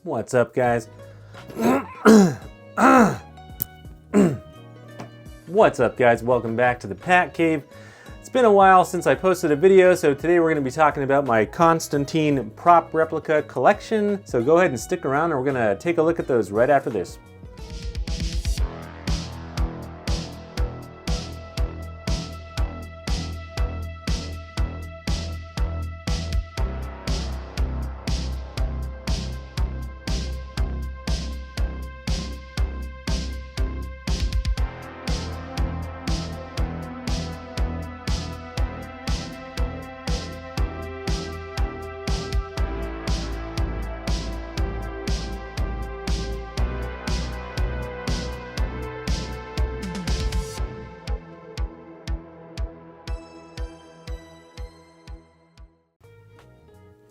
What's up, guys? What's up, guys? Welcome back to the Pat Cave. It's been a while since I posted a video, so today we're going to be talking about my Constantine prop replica collection. So go ahead and stick around and we're going to take a look at those right after this.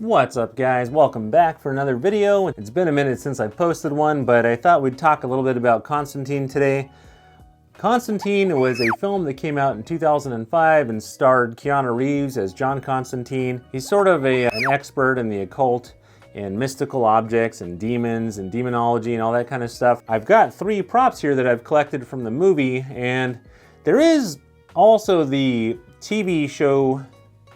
What's up, guys? Welcome back for another video. It's been a minute since I posted one, but I thought we'd talk a little bit about Constantine today. Constantine was a film that came out in 2005 and starred Keanu Reeves as John Constantine. He's sort of an expert in the occult and mystical objects and demons and demonology and all that kind of stuff. I've got 3 props here that I've collected from the movie, and there is also the TV show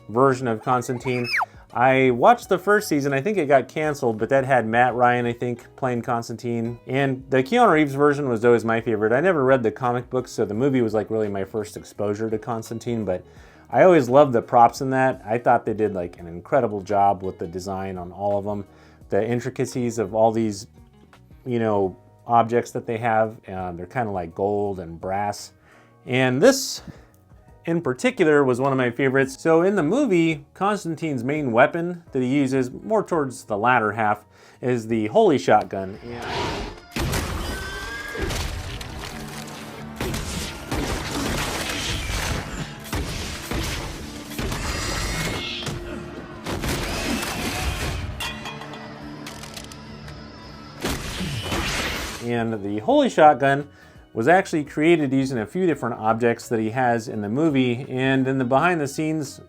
version of Constantine. I watched the first season. I think it got canceled, but that had Matt Ryan, I think, playing Constantine. And the Keanu Reeves version was always my favorite. I never read the comic books, so the movie was like really my first exposure to Constantine, but I always loved the props in that. I thought they did like an incredible job with the design on all of them. The intricacies of all these, you know, objects that they have, they're kind of like gold and brass. And this in particular was one of my favorites. So in the movie, Constantine's main weapon that he uses, more towards the latter half, is the holy shotgun. And the holy shotgun was actually created using a few different objects that he has in the movie, and in the behind the scenes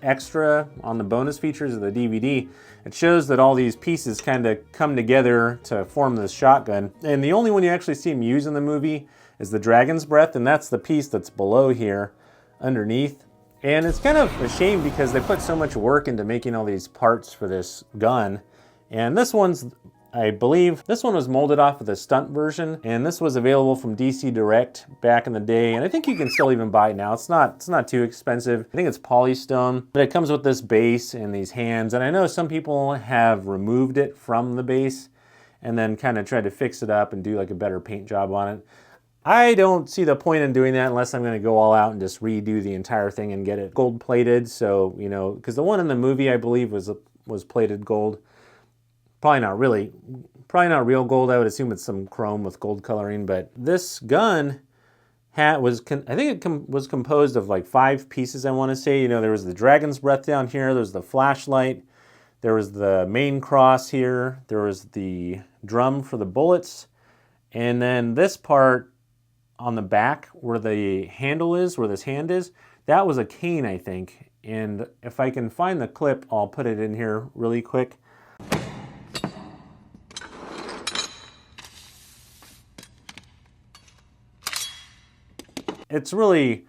extra on the bonus features of the DVD, it shows that all these pieces kind of come together to form this shotgun. And the only one you actually see him use in the movie is the dragon's breath, and that's the piece that's below here underneath. And it's kind of a shame because they put so much work into making all these parts for this gun. And this one's, I believe this one was molded off of the stunt version, and this was available from DC Direct back in the day, and I think you can still even buy it now. It's not too expensive. I think it's polystone, but it comes with this base and these hands, and I know some people have removed it from the base and then kind of tried to fix it up and do like a better paint job on it. I don't see the point in doing that unless I'm going to go all out and just redo the entire thing and get it gold plated. So, you know, because the one in the movie I believe was plated gold. Probably not real gold. I would assume it's some chrome with gold coloring, but this gun was composed of like 5 pieces, I want to say. You know, there was the dragon's breath down here, there's the flashlight, there was the main cross here, there was the drum for the bullets, and then this part on the back where the handle is, where this hand is, that was a cane, I think. And if I can find the clip, I'll put it in here really quick. It's really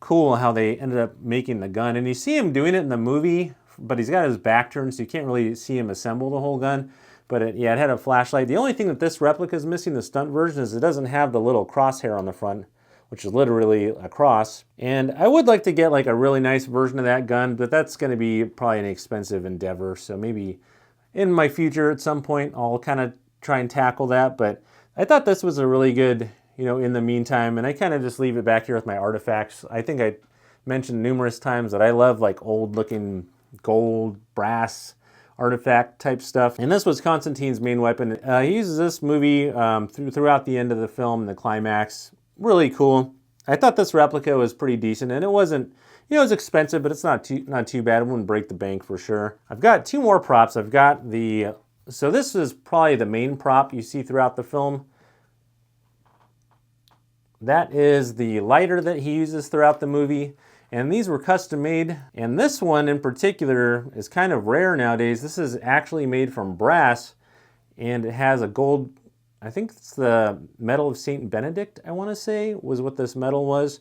cool how they ended up making the gun, and you see him doing it in the movie, but he's got his back turned, so you can't really see him assemble the whole gun. But it had a flashlight. The only thing that this replica is missing, the stunt version, is it doesn't have the little crosshair on the front, which is literally a cross. And I would like to get like a really nice version of that gun, but that's going to be probably an expensive endeavor. So maybe in my future at some point, I'll kind of try and tackle that. But I thought this was a really good, you know, in the meantime, and I kind of just leave it back here with my artifacts. I think I mentioned numerous times that I love like old looking gold, brass, artifact type stuff. And this was Constantine's main weapon. He uses this movie throughout the end of the film, the climax. Really cool. I thought this replica was pretty decent, and it wasn't, you know, it was expensive, but it's not too bad. It wouldn't break the bank for sure. I've got 2 more props. I've got so this is probably the main prop you see throughout the film. That is the lighter that he uses throughout the movie. And these were custom made. And this one in particular is kind of rare nowadays. This is actually made from brass. and it has a gold, I think it's the medal of Saint Benedict, I want to say, was what this medal was.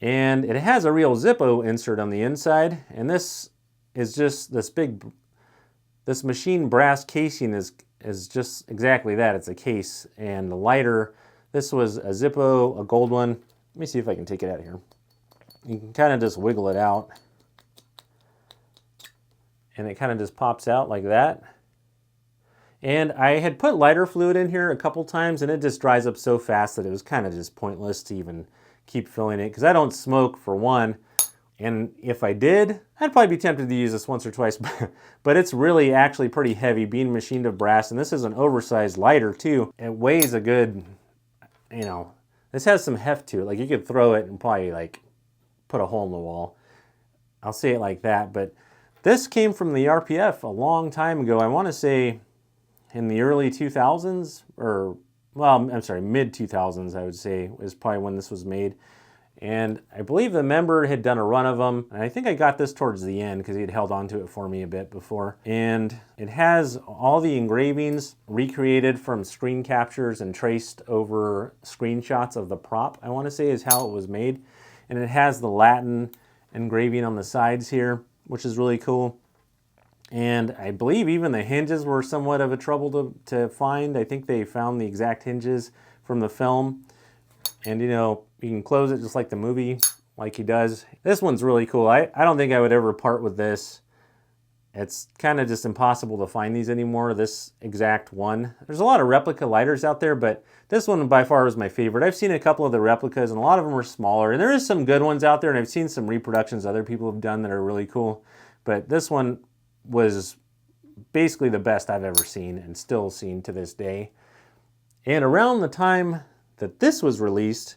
And it has a real Zippo insert on the inside, and this is just this machine brass casing is just exactly that. It's a case, and the lighter, this was a Zippo, a gold one. Let me see if I can take it out here. You can kind of just wiggle it out, and it kind of just pops out like that. And I had put lighter fluid in here a couple times, and it just dries up so fast that it was kind of just pointless to even keep filling it, because I don't smoke, for one, and if I did, I'd probably be tempted to use this once or twice, but it's really actually pretty heavy, being machined of brass, and this is an oversized lighter too. It weighs a good, you know, this has some heft to it. Like, you could throw it and probably like put a hole in the wall. I'll say it like that. But this came from the RPF a long time ago. I want to say in the early 2000s, or, well, I'm sorry, mid 2000s, I would say, is probably when this was made. And I believe the member had done a run of them, and I think I got this towards the end because he had held on to it for me a bit before. And it has all the engravings recreated from screen captures and traced over screenshots of the prop, I want to say, is how it was made. And it has the Latin engraving on the sides here, which is really cool. And I believe even the hinges were somewhat of a trouble to find. I think they found the exact hinges from the film. And, you know, you can close it just like the movie, like he does. This one's really cool. I don't think I would ever part with this. It's kind of just impossible to find these anymore, this exact one. There's a lot of replica lighters out there, but this one by far was my favorite. I've seen a couple of the replicas, and a lot of them are smaller. And there is some good ones out there, and I've seen some reproductions other people have done that are really cool. But this one was basically the best I've ever seen, and still seen to this day. And around the time that this was released,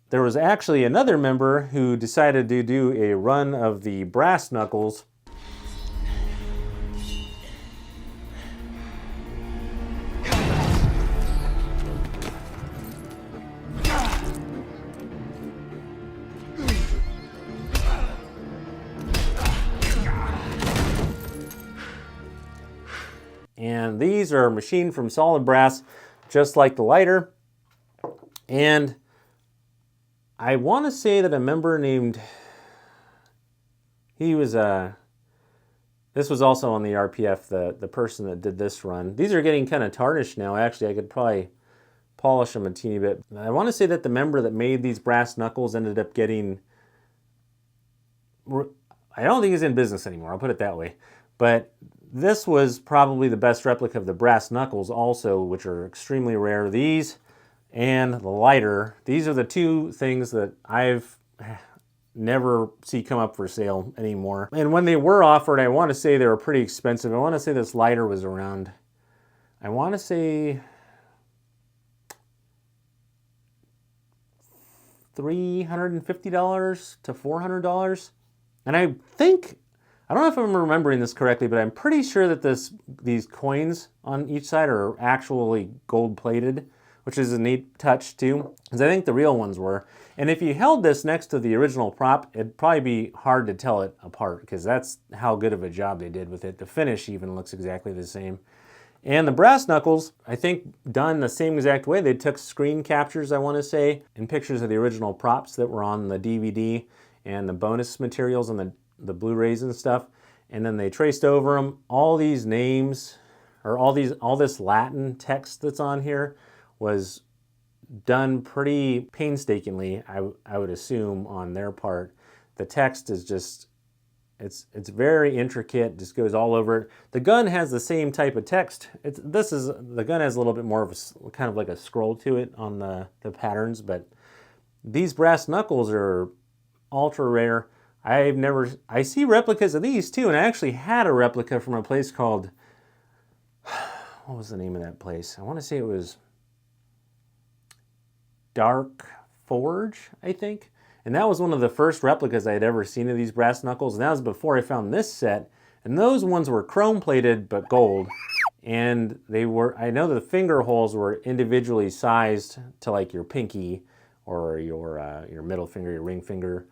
there was actually another member who decided to do a run of the brass knuckles. And these are machined from solid brass, just like the lighter. And I want to say that a member named, this was also on the RPF, the person that did this run. These are getting kind of tarnished now. Actually, I could probably polish them a teeny bit. I want to say that the member that made these brass knuckles ended up getting, I don't think he's in business anymore, I'll put it that way. But this was probably the best replica of the brass knuckles also, which are extremely rare. These and the lighter, these are the two things that I've never see come up for sale anymore. And when they were offered, I want to say they were pretty expensive. I want to say this lighter was around, I want to say $350 to $400. And I think, I don't know if I'm remembering this correctly, but I'm pretty sure that these coins on each side are actually gold plated, which is a neat touch too, because I think the real ones were. And if you held this next to the original prop, it'd probably be hard to tell it apart, because that's how good of a job they did with it. The finish even looks exactly the same. And the brass knuckles, I think, done the same exact way. They took screen captures, I want to say, and pictures of the original props that were on the DVD and the bonus materials and the Blu-rays and stuff. And then they traced over them. All these names, or all this Latin text that's on here was done pretty painstakingly, I would assume, on their part. The text is just, it's very intricate, just goes all over it. The gun has the same type of text. The gun has a little bit more of a, kind of like a scroll to it on the patterns, but these brass knuckles are ultra rare. I see replicas of these too, and I actually had a replica from a place called, what was the name of that place? I want to say it was Dark Forge, I think. And that was one of the first replicas I had ever seen of these brass knuckles. And that was before I found this set. And those ones were chrome plated, but gold. And they were, I know the finger holes were individually sized to like your pinky or your middle finger, your ring finger.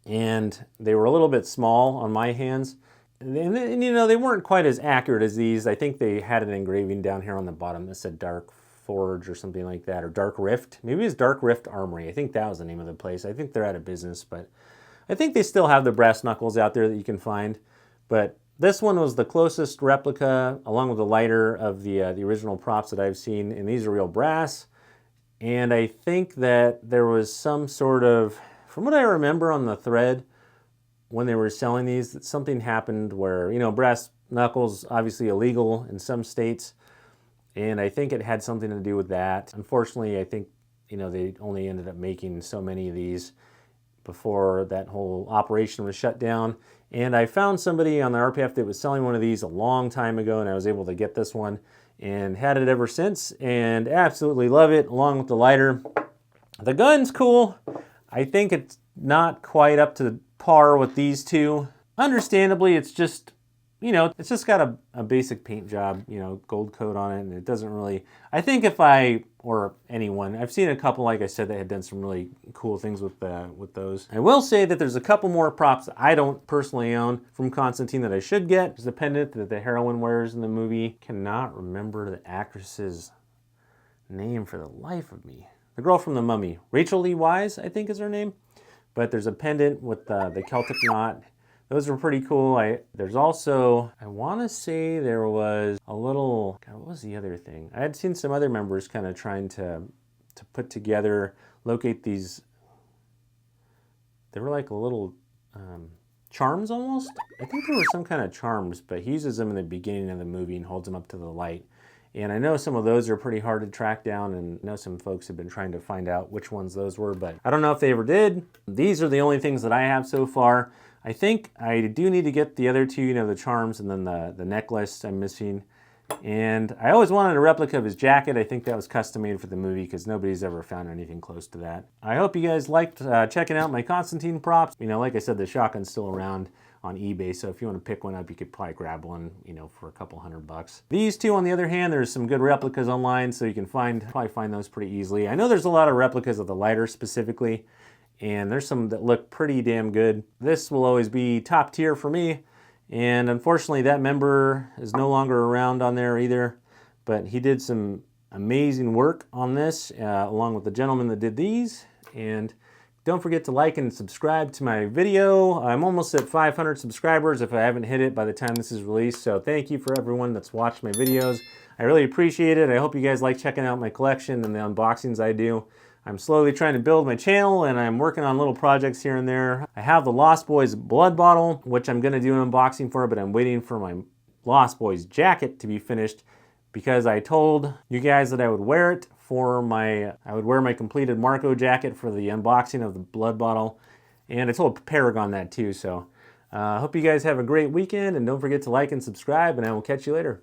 And they were a little bit small on my hands. And, you know, they weren't quite as accurate as these. I think they had an engraving down here on the bottom that said Dark Forge or something like that, or Dark Rift. Maybe it's Dark Rift Armory. I think that was the name of the place. I think they're out of business, but I think they still have the brass knuckles out there that you can find. But this one was the closest replica, along with the lighter, of the original props that I've seen, and these are real brass. And I think that there was some sort of, from what I remember on the thread, when they were selling these, that something happened where, you know, brass knuckles obviously illegal in some states, and I think it had something to do with that. Unfortunately, I think, you know, they only ended up making so many of these before that whole operation was shut down. And I found somebody on the RPF that was selling one of these a long time ago, and I was able to get this one and had it ever since, and absolutely love it, along with the lighter. The gun's cool. I think it's not quite up to par with these two. Understandably, it's just, you know, it's just got a basic paint job, you know, gold coat on it, and it doesn't really, I think if I, or anyone, I've seen a couple, like I said, that had done some really cool things with those. I will say that there's a couple more props that I don't personally own from Constantine that I should get. There's the pendant that the heroine wears in the movie. Cannot remember the actress's name for the life of me. The girl from The Mummy, Rachel Lee Wise, I think is her name. But there's a pendant with the Celtic knot. Those were pretty cool. There's also, I want to say there was a little, God, what was the other thing? I had seen some other members kind of trying to put together, locate these, they were like a little charms almost. I think there were some kind of charms, but he uses them in the beginning of the movie and holds them up to the light. And I know some of those are pretty hard to track down, and I know some folks have been trying to find out which ones those were, but I don't know if they ever did. These are the only things that I have so far. I think I do need to get the other two, you know, the charms and then the necklace I'm missing. And I always wanted a replica of his jacket. I think that was custom made for the movie because nobody's ever found anything close to that. I hope you guys liked checking out my Constantine props. You know, like I said, the shotgun's still around on eBay, so if you want to pick one up, you could probably grab one, you know, for a couple $100. These two, on the other hand, there's some good replicas online, so you can probably find those pretty easily. I know there's a lot of replicas of the lighter specifically, and there's some that look pretty damn good. This will always be top tier for me, and unfortunately that member is no longer around on there either, but he did some amazing work on this, along with the gentleman that did these. And don't forget to like and subscribe to my video. I'm almost at 500 subscribers if I haven't hit it by the time this is released. So thank you for everyone that's watched my videos. I really appreciate it. I hope you guys like checking out my collection and the unboxings I do. I'm slowly trying to build my channel, and I'm working on little projects here and there. I have the Lost Boys blood bottle, which I'm gonna do an unboxing for, but I'm waiting for my Lost Boys jacket to be finished because I told you guys that I would wear it for I would wear my completed Marco jacket for the unboxing of the blood bottle, and I told Paragon that too. So I hope you guys have a great weekend, and don't forget to like and subscribe, and I will catch you later.